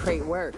Great work.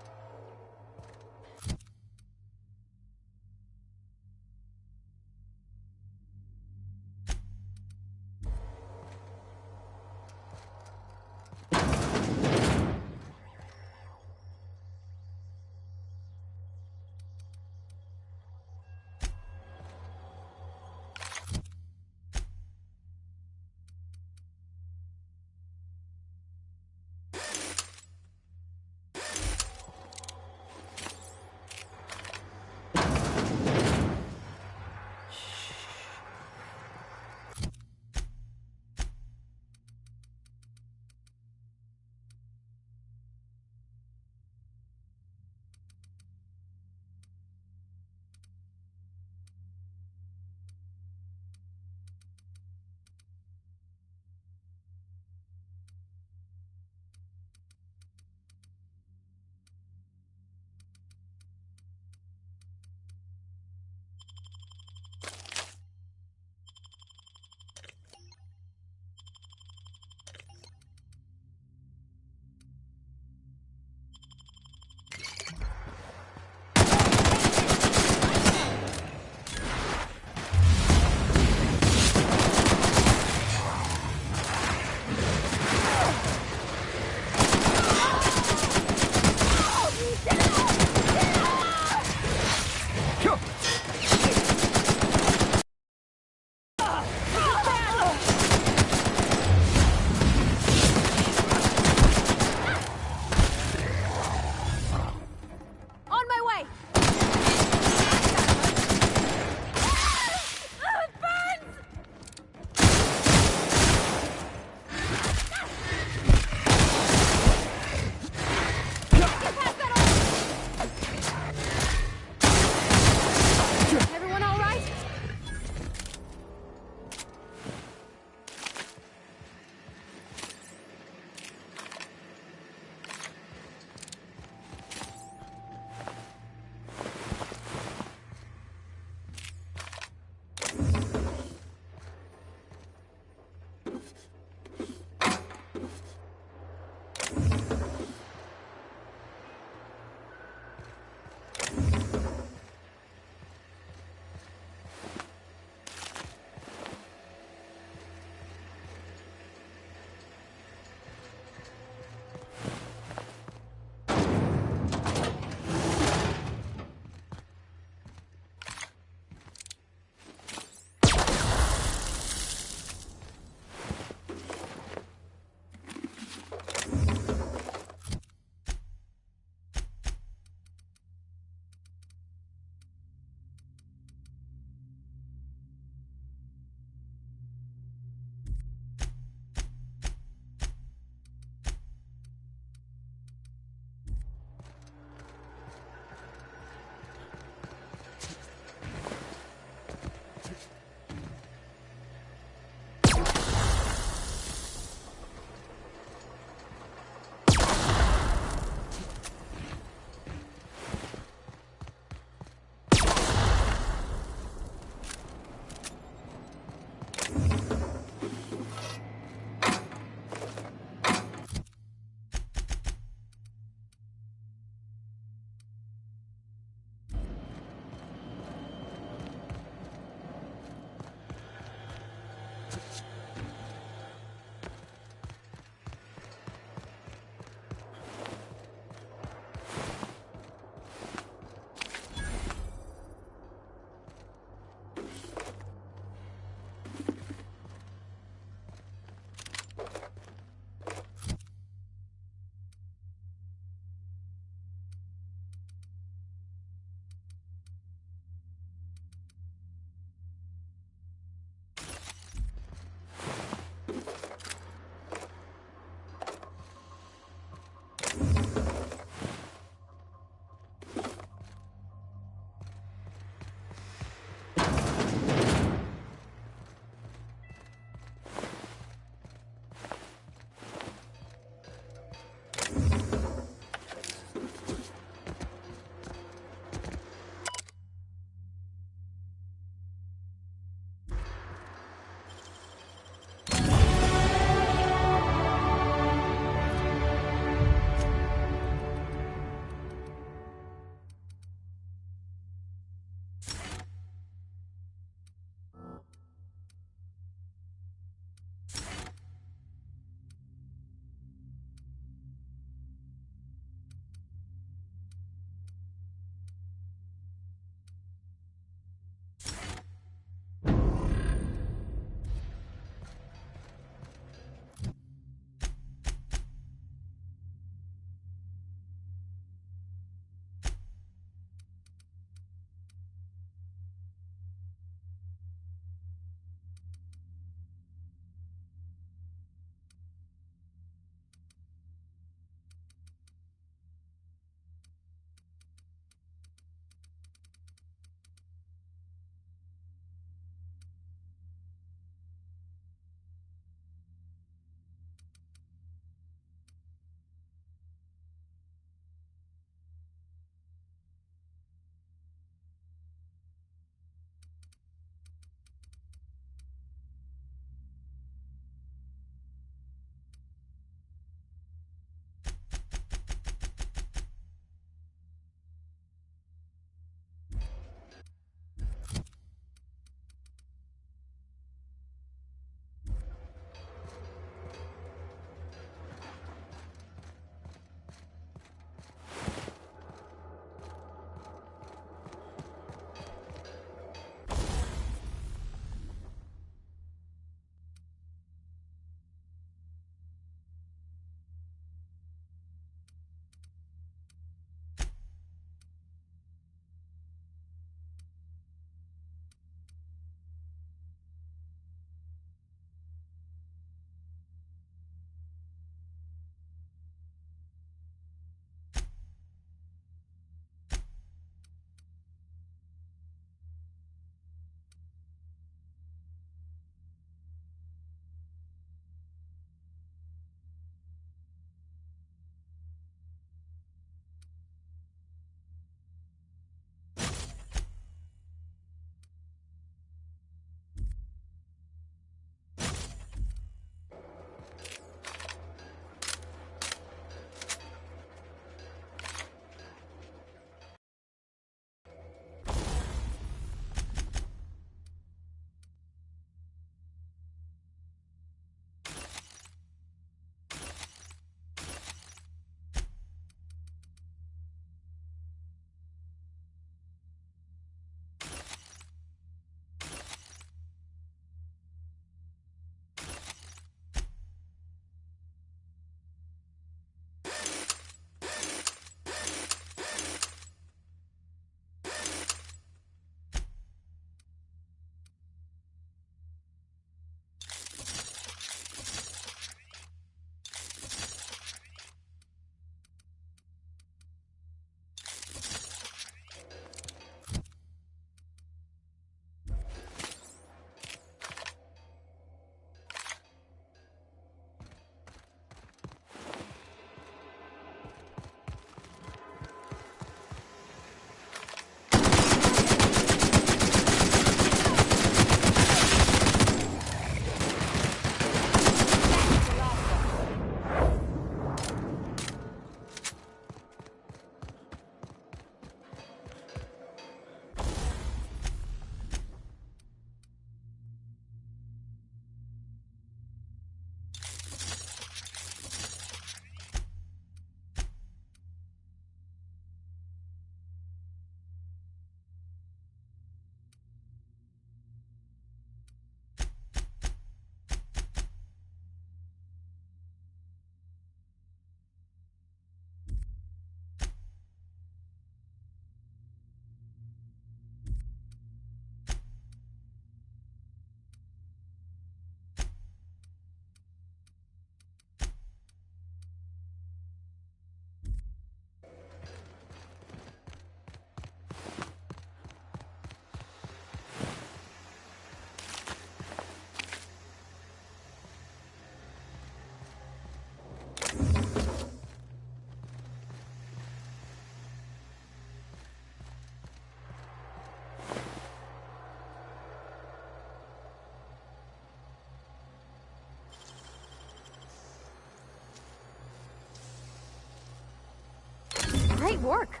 Great work.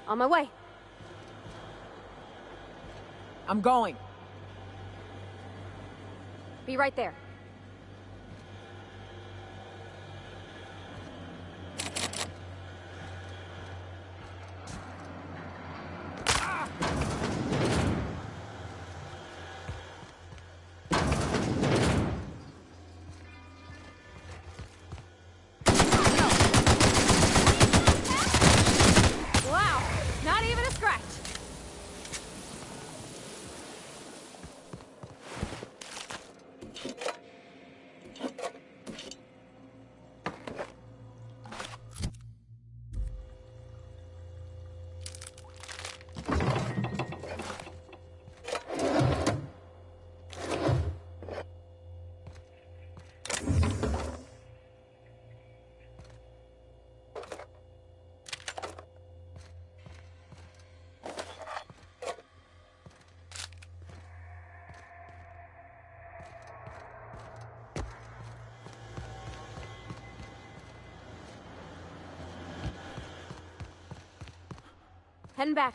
On my way. I'm going. Be right there. Wow, not even a scratch. Heading back.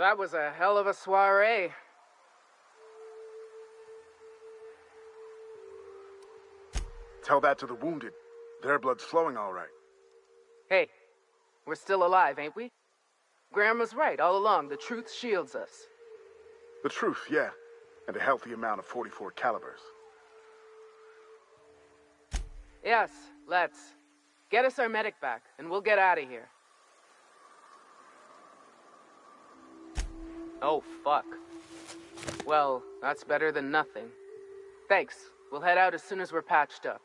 That was a hell of a soiree. Tell that to the wounded. Their blood's flowing all right. Hey, we're still alive, ain't we? Graham was right all along. The truth shields us. The truth, yeah. And a healthy amount of 44 calibers. Yes, let's. Get us our medic back, and we'll get out of here. Oh, fuck. Well, that's better than nothing. Thanks. We'll head out as soon as we're patched up.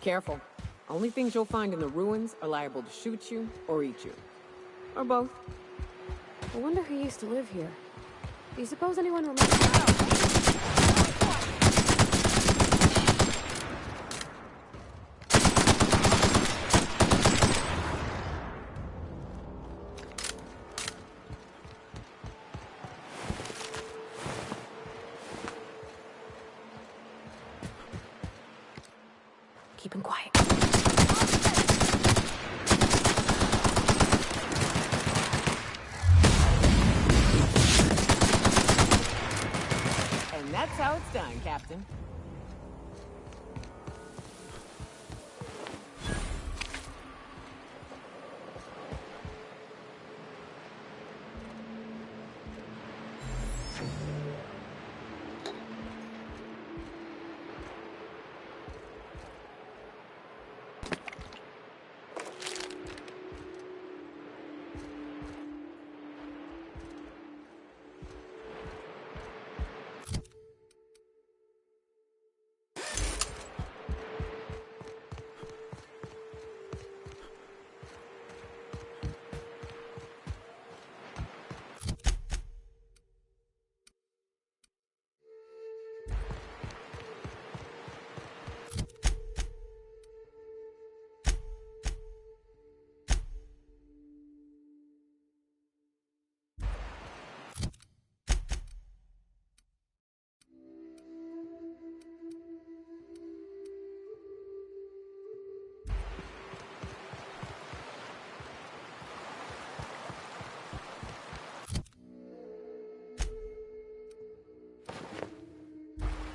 Careful. Only things you'll find in the ruins are liable to shoot you or eat you. Or both. I wonder who used to live here. Do you suppose anyone remembers? Keep him quiet. And that's how it's done, Captain.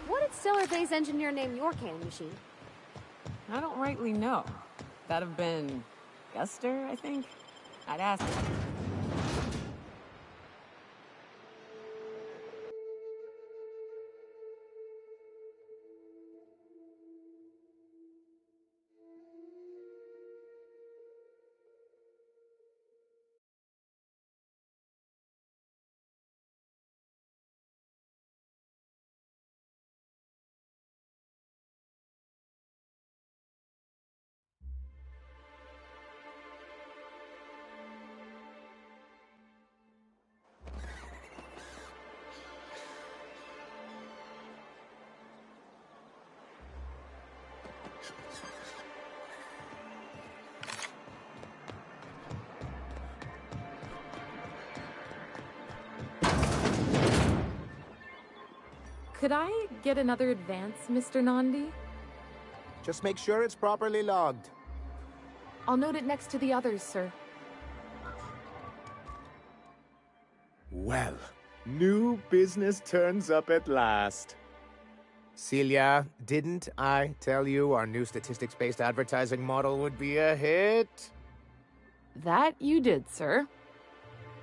What did Stellar Bay's engineer name your cannon machine? I don't rightly know. That'd have been Guster, I think? I'd ask him. Could I get another advance, Mr. Nandi? Just make sure it's properly logged. I'll note it next to the others, sir. Well, new business turns up at last. Celia, didn't I tell you our new statistics-based advertising model would be a hit? That you did, sir.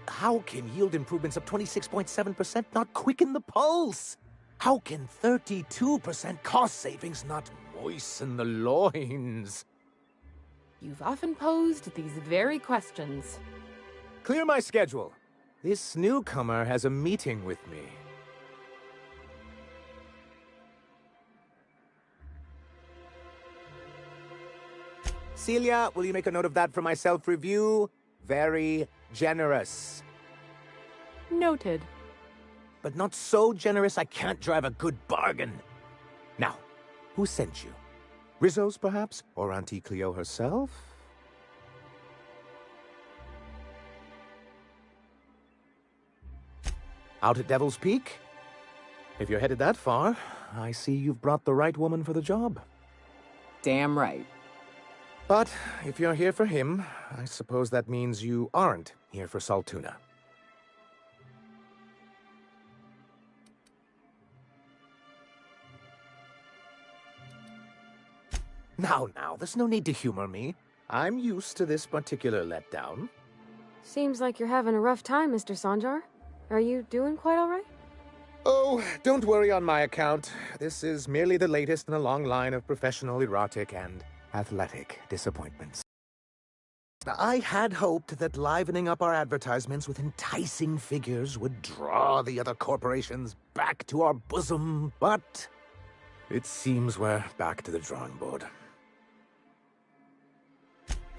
How can yield improvements of 26.7% not quicken the pulse? How can 32% cost savings not moisten the loins? You've often posed these very questions. Clear my schedule. This newcomer has a meeting with me. Celia, will you make a note of that for my self-review? Very generous. Noted. But not so generous I can't drive a good bargain. Now, who sent you? Rizzo's, perhaps? Or Auntie Cleo herself? Out at Devil's Peak? If you're headed that far, I see you've brought the right woman for the job. Damn right. But if you're here for him, I suppose that means you aren't here for Saltuna. Now, there's no need to humor me. I'm used to this particular letdown. Seems like you're having a rough time, Mr. Sanjar. Are you doing quite all right? Oh, don't worry on my account. This is merely the latest in a long line of professional erotic and athletic disappointments. I had hoped that livening up our advertisements with enticing figures would draw the other corporations back to our bosom, but it seems we're back to the drawing board.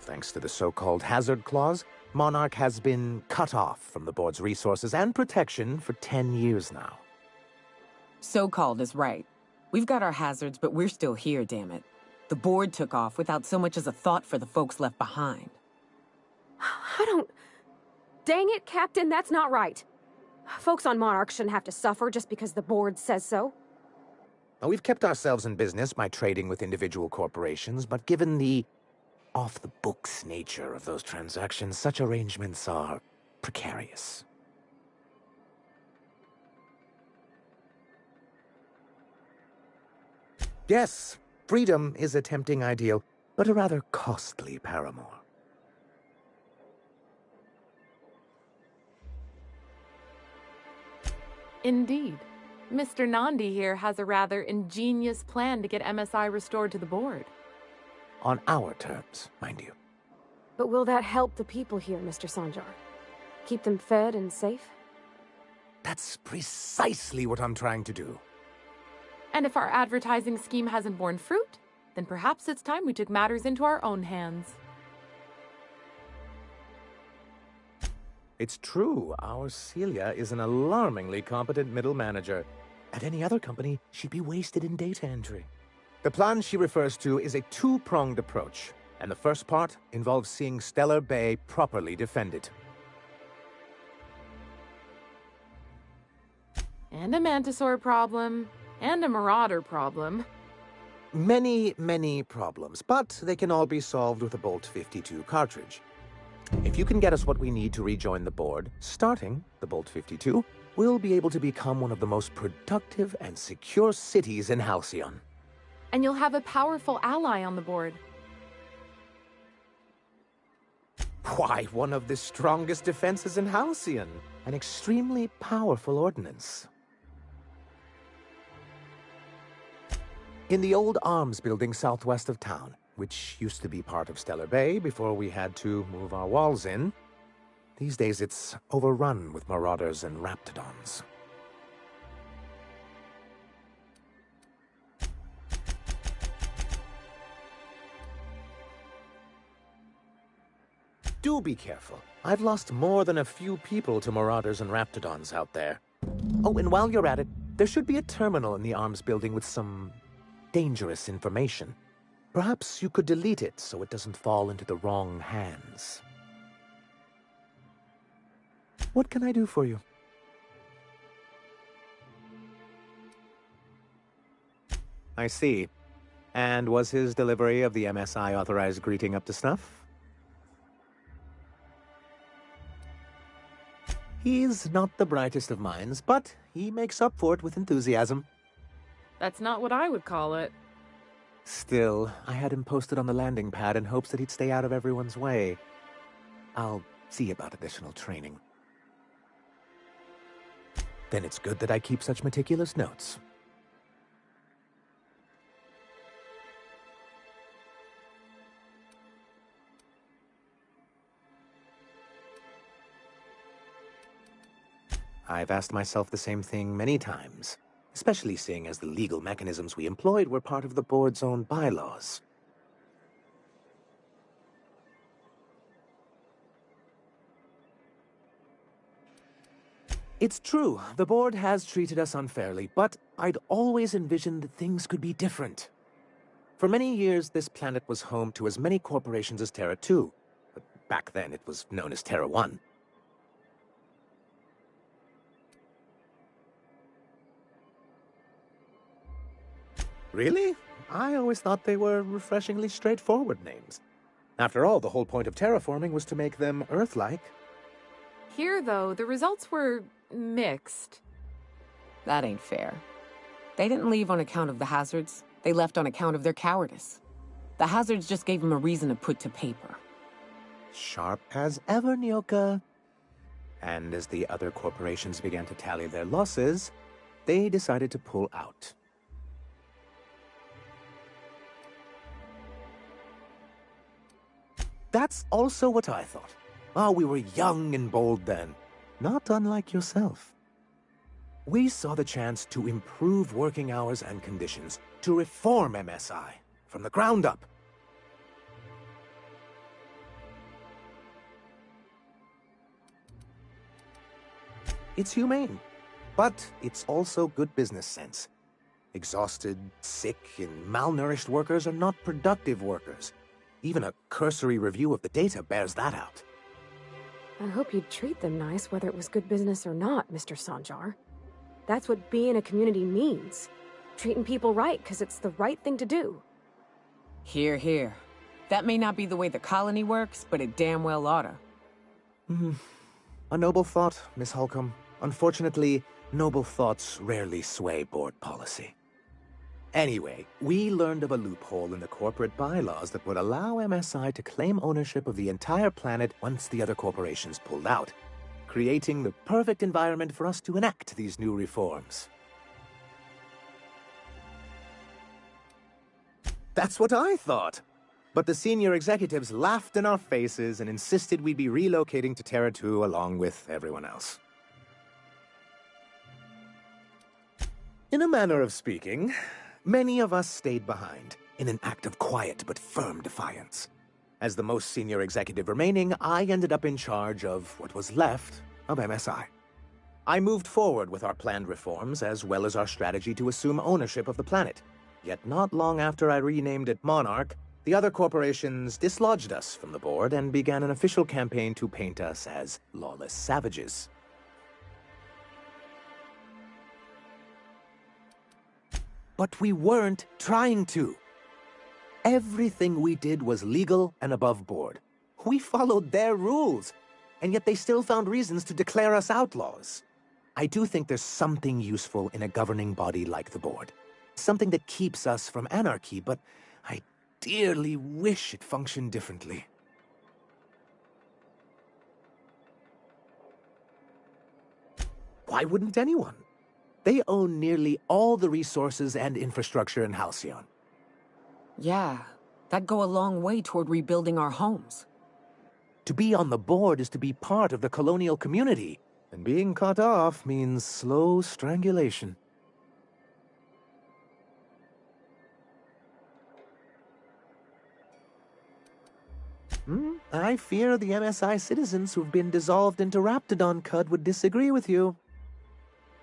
Thanks to the so-called hazard clause, Monarch has been cut off from the board's resources and protection for 10 years now. So-called is right. We've got our hazards, but we're still here, damn it. The board took off without so much as a thought for the folks left behind. I don't... Dang it, Captain, that's not right. Folks on Monarch shouldn't have to suffer just because the board says so. Now, we've kept ourselves in business by trading with individual corporations, but given the off-the-books nature of those transactions, such arrangements are precarious. Yes, freedom is a tempting ideal, but a rather costly paramour. Indeed. Mr. Nandi here has a rather ingenious plan to get MSI restored to the board. On our terms, mind you. But will that help the people here, Mr. Sanjar? Keep them fed and safe? That's precisely what I'm trying to do. And if our advertising scheme hasn't borne fruit, then perhaps it's time we took matters into our own hands. It's true, our Celia is an alarmingly competent middle manager. At any other company, she'd be wasted in data entry. The plan she refers to is a two-pronged approach, and the first part involves seeing Stellar Bay properly defended. And a Mantisaur problem, and a Marauder problem. Many, many problems, but they can all be solved with a Bolt 52 cartridge. If you can get us what we need to rejoin the board, starting the Bolt 52, we'll be able to become one of the most productive and secure cities in Halcyon. And you'll have a powerful ally on the board. Why, one of the strongest defenses in Halcyon. An extremely powerful ordnance. In the old arms building southwest of town, which used to be part of Stellar Bay before we had to move our walls in, these days it's overrun with marauders and raptidons. Do be careful. I've lost more than a few people to marauders and raptidons out there. Oh, and while you're at it, there should be a terminal in the arms building with some dangerous information. Perhaps you could delete it so it doesn't fall into the wrong hands. What can I do for you? I see. And was his delivery of the MSI authorized greeting up to snuff? He's not the brightest of minds, but he makes up for it with enthusiasm. That's not what I would call it. Still, I had him posted on the landing pad in hopes that he'd stay out of everyone's way. I'll see about additional training. Then it's good that I keep such meticulous notes. I've asked myself the same thing many times, especially seeing as the legal mechanisms we employed were part of the board's own bylaws. It's true, the board has treated us unfairly, but I'd always envisioned that things could be different. For many years, this planet was home to as many corporations as Terra 2, but back then it was known as Terra 1. Really? I always thought they were refreshingly straightforward names. After all, the whole point of terraforming was to make them Earth-like. Here, though, the results were mixed. That ain't fair. They didn't leave on account of the hazards. They left on account of their cowardice. The hazards just gave them a reason to put to paper. Sharp as ever, Nyoka. And as the other corporations began to tally their losses, they decided to pull out. That's also what I thought. Oh, we were young and bold then. Not unlike yourself. We saw the chance to improve working hours and conditions, to reform MSI from the ground up. It's humane. But it's also good business sense. Exhausted, sick, and malnourished workers are not productive workers. Even a cursory review of the data bears that out. I hope you'd treat them nice, whether it was good business or not, Mr. Sanjar. That's what being a community means. Treating people right, because it's the right thing to do. Here, here. That may not be the way the colony works, but it damn well oughta. A noble thought, Miss Holcomb. Unfortunately, noble thoughts rarely sway board policy. Anyway, we learned of a loophole in the corporate bylaws that would allow MSI to claim ownership of the entire planet once the other corporations pulled out, creating the perfect environment for us to enact these new reforms. That's what I thought. But the senior executives laughed in our faces and insisted we'd be relocating to Terra 2 along with everyone else. In a manner of speaking, many of us stayed behind, in an act of quiet but firm defiance. As the most senior executive remaining, I ended up in charge of what was left of MSI. I moved forward with our planned reforms, as well as our strategy to assume ownership of the planet. Yet not long after I renamed it Monarch, the other corporations dislodged us from the board and began an official campaign to paint us as lawless savages. But we weren't trying to. Everything we did was legal and above board. We followed their rules, and yet they still found reasons to declare us outlaws. I do think there's something useful in a governing body like the board. Something that keeps us from anarchy, but I dearly wish it functioned differently. Why wouldn't anyone? They own nearly all the resources and infrastructure in Halcyon. Yeah, that'd go a long way toward rebuilding our homes. To be on the board is to be part of the colonial community, and being cut off means slow strangulation. I fear the MSI citizens who've been dissolved into Raptidon Cud would disagree with you.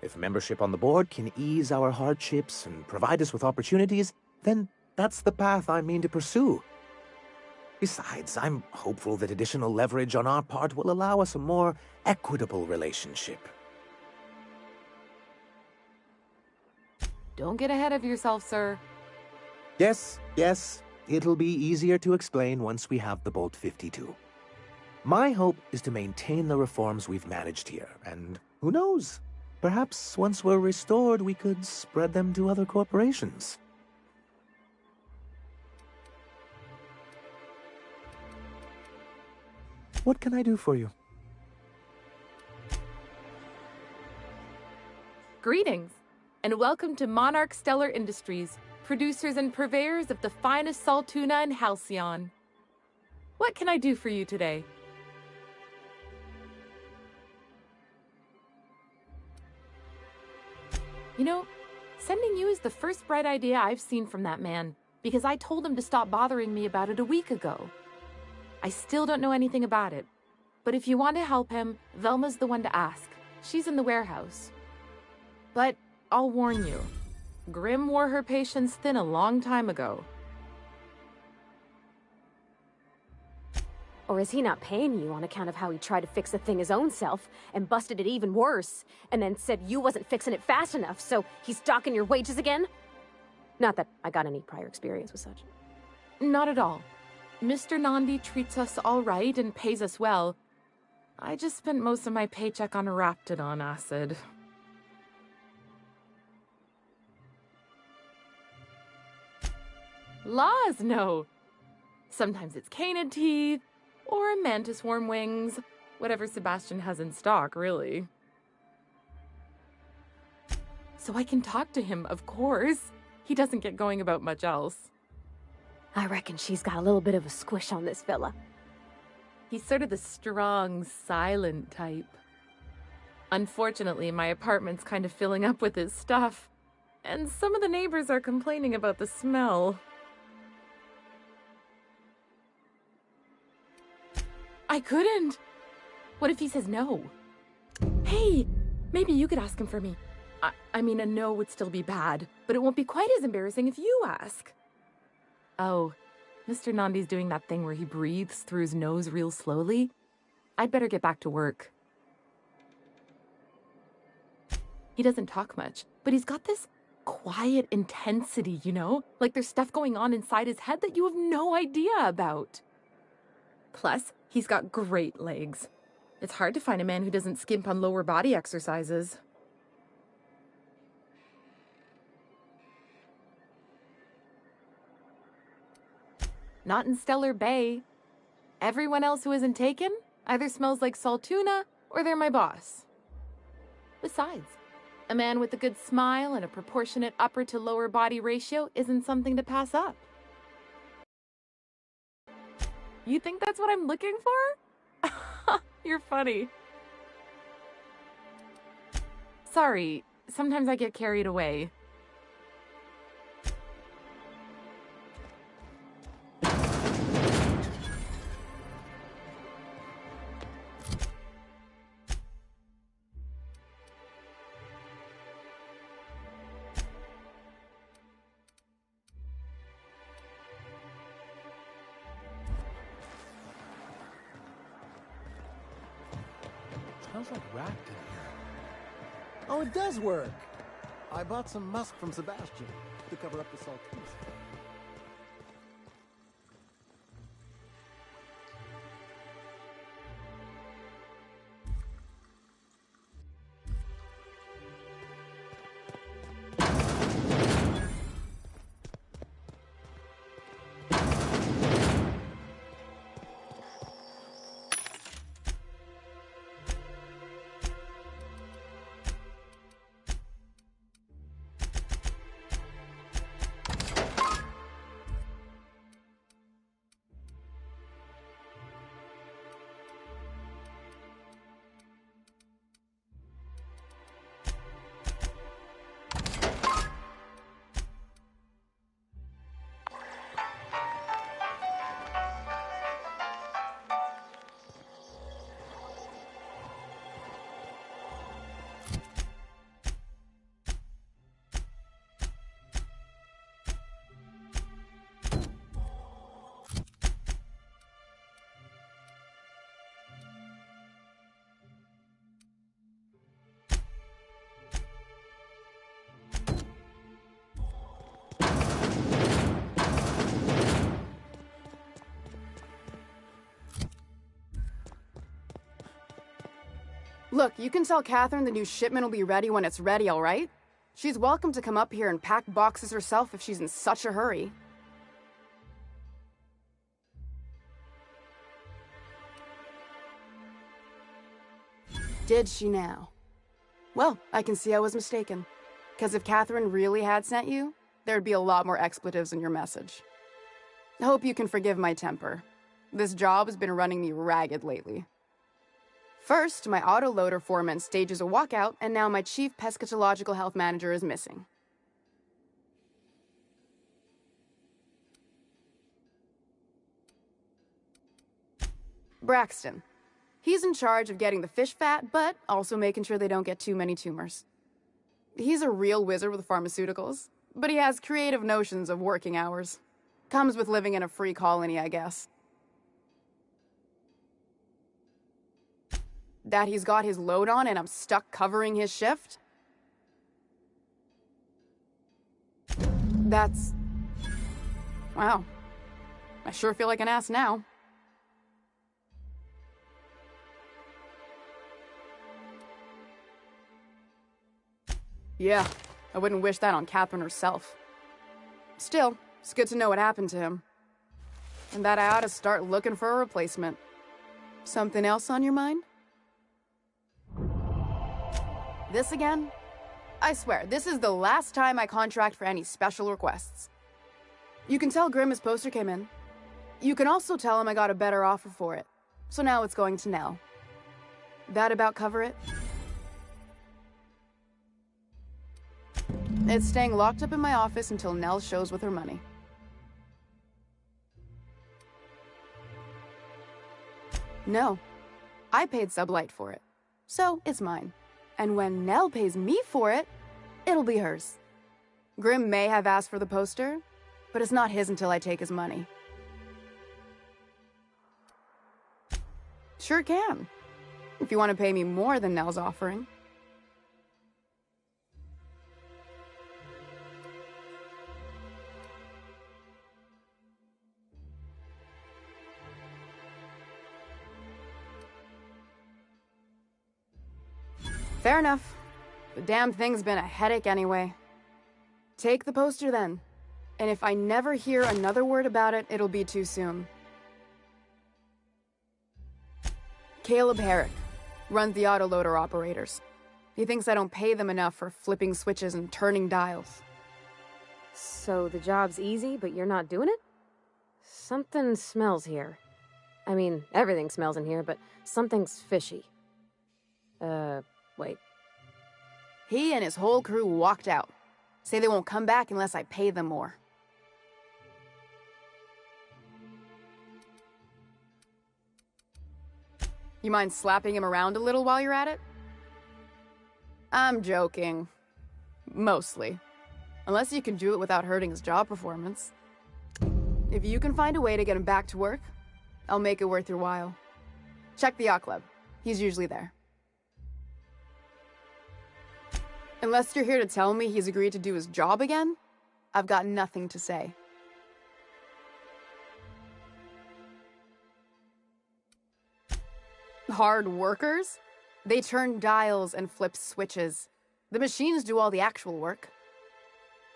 If membership on the board can ease our hardships and provide us with opportunities, then that's the path I mean to pursue. Besides, I'm hopeful that additional leverage on our part will allow us a more equitable relationship. Don't get ahead of yourself, sir. Yes, it'll be easier to explain once we have the Bolt 52. My hope is to maintain the reforms we've managed here, and who knows? Perhaps once we're restored, we could spread them to other corporations. What can I do for you? Greetings, and welcome to Monarch Stellar Industries, producers and purveyors of the finest salt tuna in Halcyon. What can I do for you today? You know, sending you is the first bright idea I've seen from that man, because I told him to stop bothering me about it a week ago. I still don't know anything about it, but if you want to help him, Velma's the one to ask. She's in the warehouse. But I'll warn you, Grim wore her patience thin a long time ago. Or is he not paying you on account of how he tried to fix the thing his own self and busted it even worse, and then said you wasn't fixing it fast enough, so he's docking your wages again? Not that I got any prior experience with such. Not at all. Mr. Nandi treats us all right and pays us well. I just spent most of my paycheck on Raptidon acid. Laws, no. Sometimes it's canid teeth, or a mantis worm wings. Whatever Sebastian has in stock, really. So I can talk to him, of course. He doesn't get going about much else. I reckon she's got a little bit of a squish on this fella. He's sort of the strong, silent type. Unfortunately, my apartment's kind of filling up with his stuff, and some of the neighbors are complaining about the smell. I couldn't. What if he says no? Hey, Maybe you could ask him for me. I mean, a no would still be bad, but it won't be quite as embarrassing if you ask. Oh, Mr. Nandi's doing that thing where he breathes through his nose real slowly. I'd better get back to work. He doesn't talk much, but he's got this quiet intensity, you know? Like there's stuff going on inside his head that you have no idea about. Plus, he's got great legs. It's hard to find a man who doesn't skimp on lower body exercises. Not in Stellar Bay. Everyone else who isn't taken either smells like salt tuna or they're my boss. Besides, a man with a good smile and a proportionate upper to lower body ratio isn't something to pass up. You think that's what I'm looking for? You're funny. Sorry, sometimes I get carried away. Smells like wrapped in here. Oh, it does work. I bought some musk from Sebastian to cover up the saltiness. Look, you can tell Catherine the new shipment will be ready when it's ready, all right? She's welcome to come up here and pack boxes herself if she's in such a hurry. Did she now? Well, I can see I was mistaken. Because if Catherine really had sent you, there'd be a lot more expletives in your message. I hope you can forgive my temper. This job has been running me ragged lately. First, my autoloader foreman stages a walkout, and now my chief pescatological health manager is missing. Braxton. He's in charge of getting the fish fat, but also making sure they don't get too many tumors. He's a real wizard with pharmaceuticals, but he has creative notions of working hours. Comes with living in a free colony, I guess. That he's got his load on and I'm stuck covering his shift? That's... wow. I sure feel like an ass now. Yeah, I wouldn't wish that on Catherine herself. Still, it's good to know what happened to him. And that I ought to start looking for a replacement. Something else on your mind? This again? I swear, this is the last time I contract for any special requests. You can tell Grimm his poster came in. You can also tell him I got a better offer for it. So now it's going to Nell. That about cover it? It's staying locked up in my office until Nell shows with her money. No. I paid Sublight for it. So, it's mine. And when Nell pays me for it, it'll be hers. Grimm may have asked for the poster, but it's not his until I take his money. Sure can. If you want to pay me more than Nell's offering. Fair enough. The damn thing's been a headache anyway. Take the poster then. And if I never hear another word about it, it'll be too soon. Caleb Herrick runs the autoloader operators. He thinks I don't pay them enough for flipping switches and turning dials. So the job's easy, but you're not doing it? Something smells here. I mean, everything smells in here, but something's fishy. Wait. He and his whole crew walked out. Say they won't come back unless I pay them more. You mind slapping him around a little while you're at it? I'm joking. Mostly. Unless you can do it without hurting his job performance. If you can find a way to get him back to work, I'll make it worth your while. Check the yacht club. He's usually there. Unless you're here to tell me he's agreed to do his job again, I've got nothing to say. Hard workers? They turn dials and flip switches. The machines do all the actual work.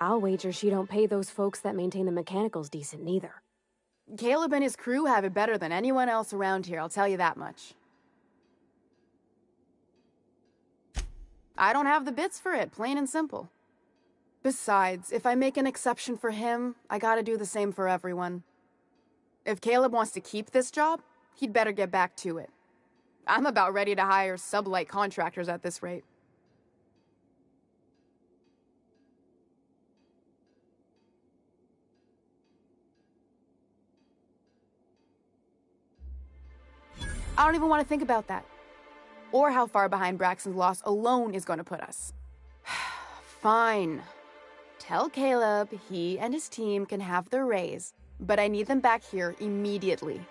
I'll wager she don't pay those folks that maintain the mechanicals decent neither. Caleb and his crew have it better than anyone else around here, I'll tell you that much. I don't have the bits for it, plain and simple. Besides, if I make an exception for him, I gotta do the same for everyone. If Caleb wants to keep this job, he'd better get back to it. I'm about ready to hire sublight contractors at this rate. I don't even want to think about that. Or how far behind Braxton's loss alone is going to put us. Fine. Tell Caleb he and his team can have their raise, but I need them back here immediately.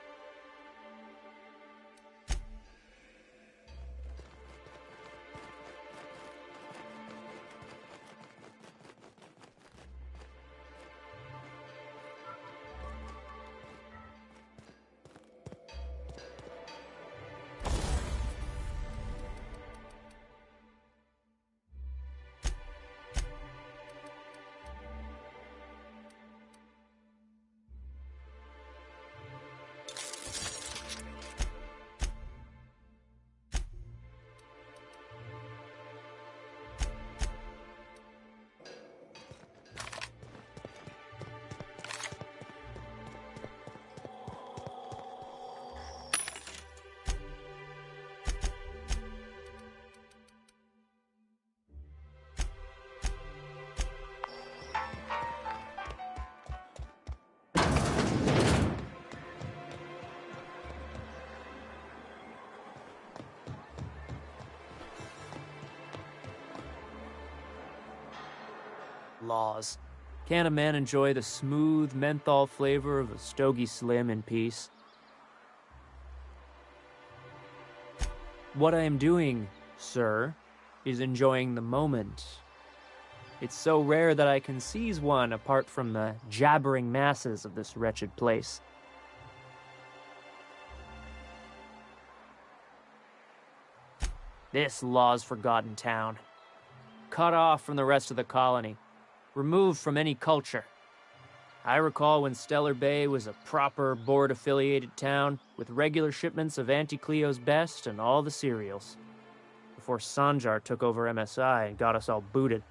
Laws. Can a man enjoy the smooth menthol flavor of a Stogie Slim in peace? What I am doing, sir, is enjoying the moment. It's so rare that I can seize one apart from the jabbering masses of this wretched place. This law's forgotten town. Cut off from the rest of the colony. Removed from any culture. I recall when Stellar Bay was a proper board-affiliated town with regular shipments of Auntie Cleo's best and all the cereals. Before Sanjar took over MSI and got us all booted.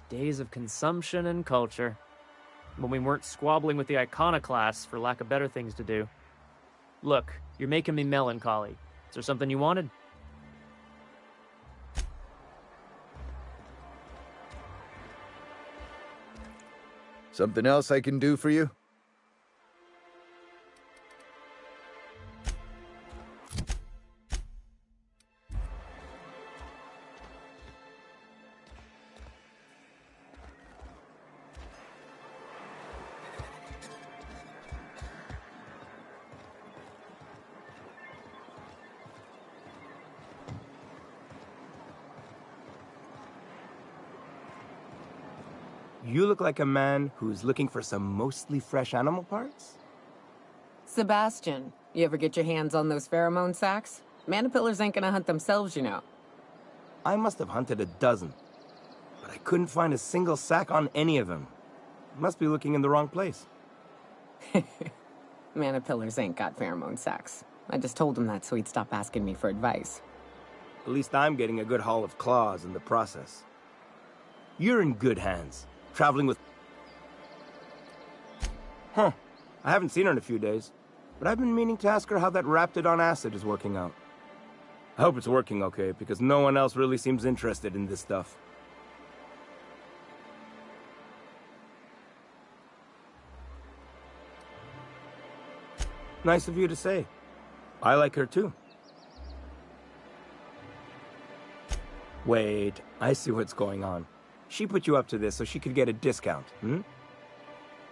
Days of consumption and culture. When we weren't squabbling with the iconoclasts for lack of better things to do. Look, you're making me melancholy. Is there something you wanted? Something else I can do for you? You look like a man who's looking for some mostly fresh animal parts? Sebastian, you ever get your hands on those pheromone sacs? Manipillars ain't gonna hunt themselves, you know. I must have hunted a dozen, but I couldn't find a single sack on any of them. Must be looking in the wrong place. Manipillars ain't got pheromone sacs. I just told him that so he'd stop asking me for advice. At least I'm getting a good haul of claws in the process. You're in good hands, traveling with... Huh. I haven't seen her in a few days, but I've been meaning to ask her how that Raptidon acid is working out. I hope it's working okay, because no one else really seems interested in this stuff. Nice of you to say. I like her too. Wait, I see what's going on. She put you up to this so she could get a discount, hmm?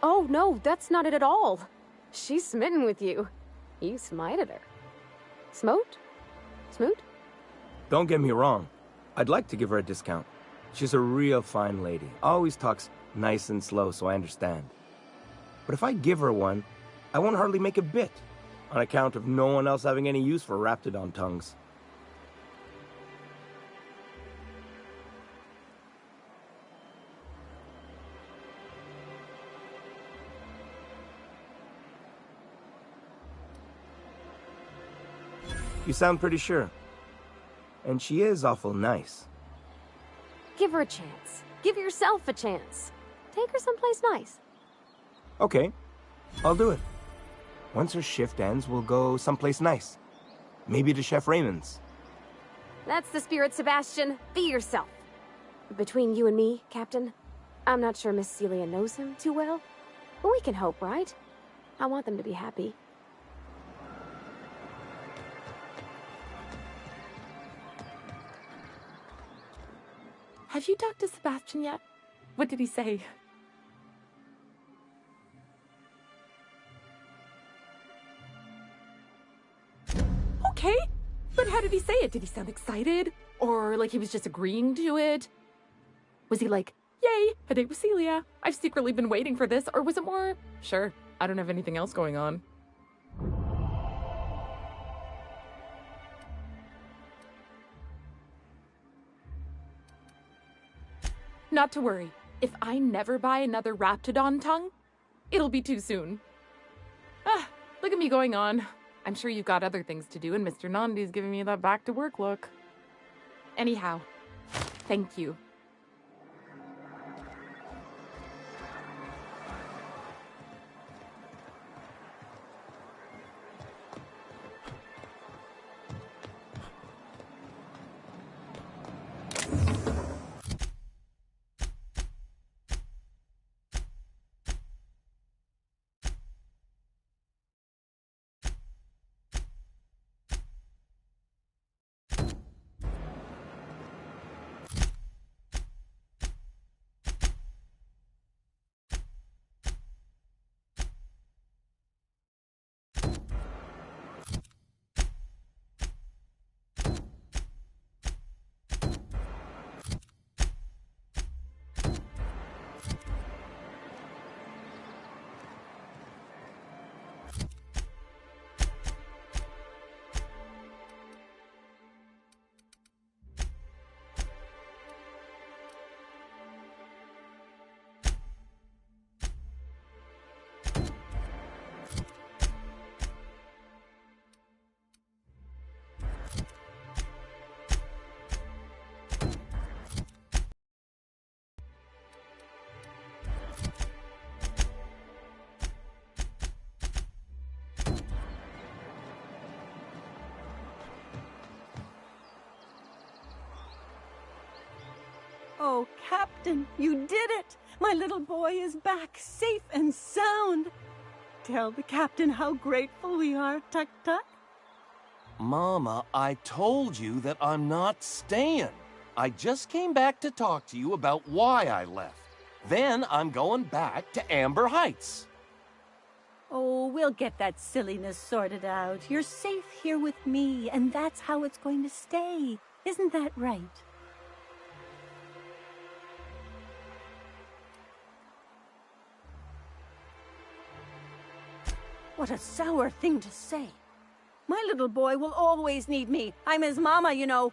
Oh, no, that's not it at all. She's smitten with you. You smited her. Smote? Smoot? Don't get me wrong. I'd like to give her a discount. She's a real fine lady. Always talks nice and slow, so I understand. But if I give her one, I won't hardly make a bit, on account of no one else having any use for Raptidon tongues. You sound pretty sure. And she is awful nice. Give her a chance. Give yourself a chance. Take her someplace nice. Okay, I'll do it. Once her shift ends, we'll go someplace nice. Maybe to Chef Raymond's. That's the spirit, Sebastian. Be yourself. Between you and me, Captain, I'm not sure Miss Celia knows him too well. But we can hope, right? I want them to be happy. Have you talked to Sebastian yet? What did he say? Okay, but how did he say it? Did he sound excited? Or like he was just agreeing to it? Was he like, yay, a date with Celia. I've secretly been waiting for this. Or was it more, sure, I don't have anything else going on. Not to worry. If I never buy another Raptidon tongue, it'll be too soon. Ah, look at me going on. I'm sure you've got other things to do, and Mr. Nandi's giving me that back-to-work look. Anyhow, thank you. Oh, Captain, you did it! My little boy is back, safe and sound. Tell the captain how grateful we are, Tuk Tuk. Mama, I told you that I'm not staying. I just came back to talk to you about why I left. Then I'm going back to Amber Heights. Oh, we'll get that silliness sorted out. You're safe here with me, and that's how it's going to stay. Isn't that right? What a sour thing to say. My little boy will always need me. I'm his mama, you know.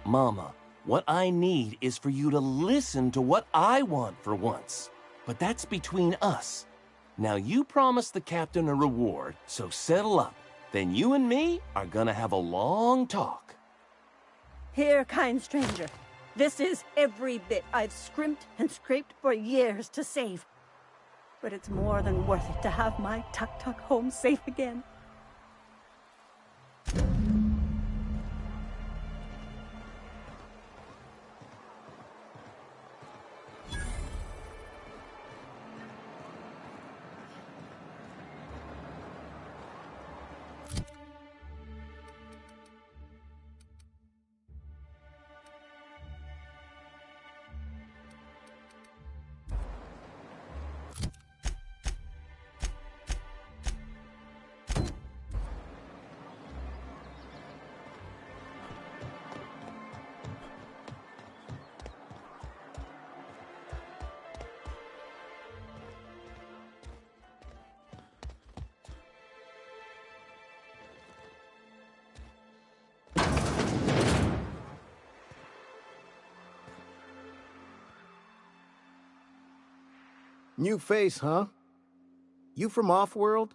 Mama, what I need is for you to listen to what I want for once. But that's between us. Now you promised the captain a reward, so settle up. Then you and me are gonna have a long talk. Here, kind stranger. This is every bit I've scrimped and scraped for years to save. But it's more than worth it to have my Tuk-Tuk home safe again. New face, huh? You from off-world?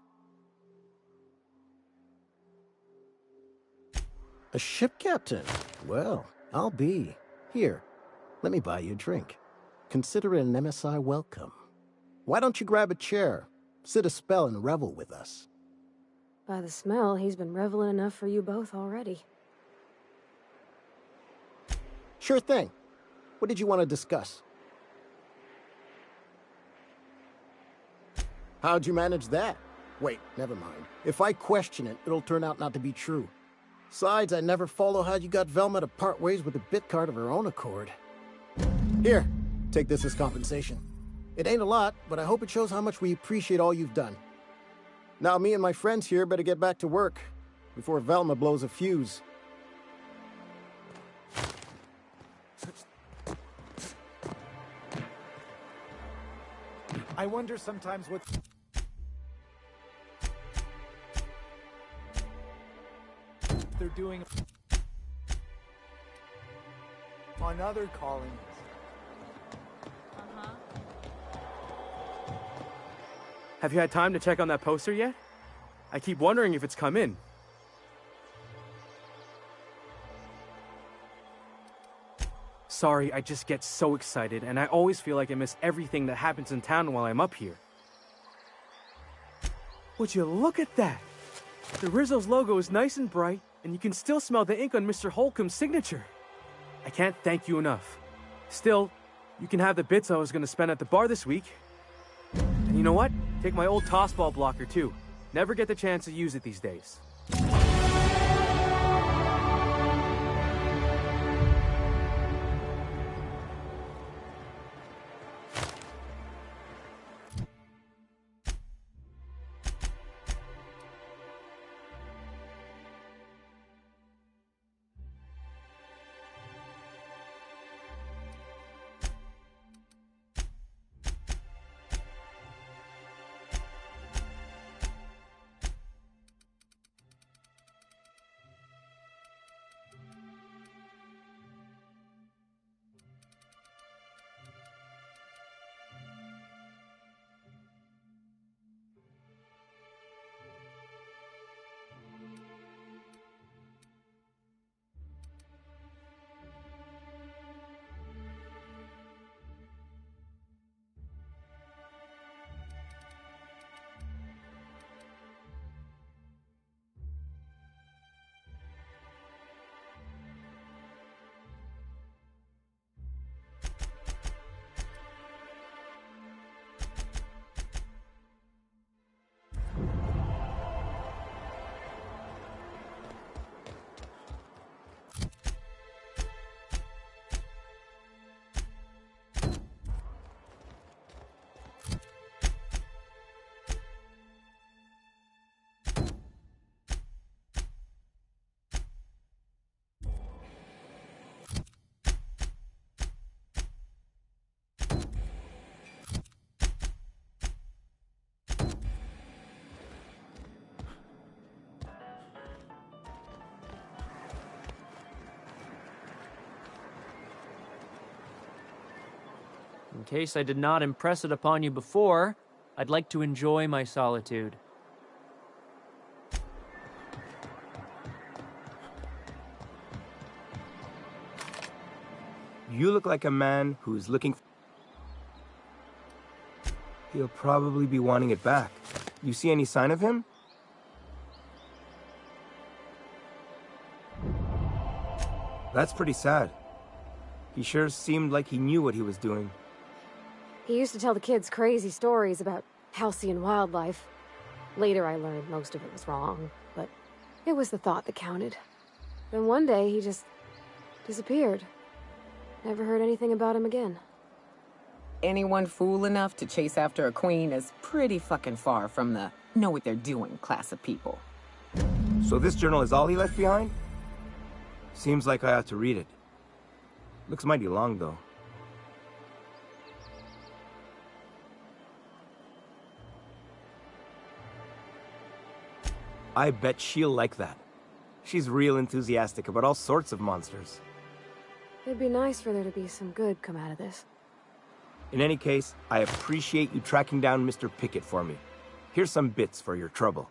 A ship captain? Well, I'll be. Here, let me buy you a drink. Consider it an MSI welcome. Why don't you grab a chair, sit a spell and revel with us? By the smell, he's been reveling enough for you both already. Sure thing. What did you want to discuss? How'd you manage that? Wait, never mind. If I question it, it'll turn out not to be true. Besides, I never follow how you got Velma to part ways with a bit card of her own accord. Here, take this as compensation. It ain't a lot, but I hope it shows how much we appreciate all you've done. Now me and my friends here better get back to work before Velma blows a fuse. I wonder sometimes what... they're doing on other colonies. Have you had time to check on that poster yet? I keep wondering if it's come in. Sorry, I just get so excited, and I always feel like I miss everything that happens in town while I'm up here. Would you look at that? The Rizzo's logo is nice and bright, and you can still smell the ink on Mr. Holcomb's signature. I can't thank you enough. Still, you can have the bits I was going to spend at the bar this week. And you know what? Take my old tossball blocker, too. Never get the chance to use it these days. In case I did not impress it upon you before, I'd like to enjoy my solitude. You look like a man who's looking... He'll probably be wanting it back. You see any sign of him? That's pretty sad. He sure seemed like he knew what he was doing. He used to tell the kids crazy stories about halcyon wildlife. Later I learned most of it was wrong, but it was the thought that counted. Then one day he just disappeared. Never heard anything about him again. Anyone fool enough to chase after a queen is pretty fucking far from the know what they're doing class of people. So this journal is all he left behind? Seems like I ought to read it. Looks mighty long, though. I bet she'll like that. She's real enthusiastic about all sorts of monsters. It'd be nice for there to be some good come out of this. In any case, I appreciate you tracking down Mr. Pickett for me. Here's some bits for your trouble.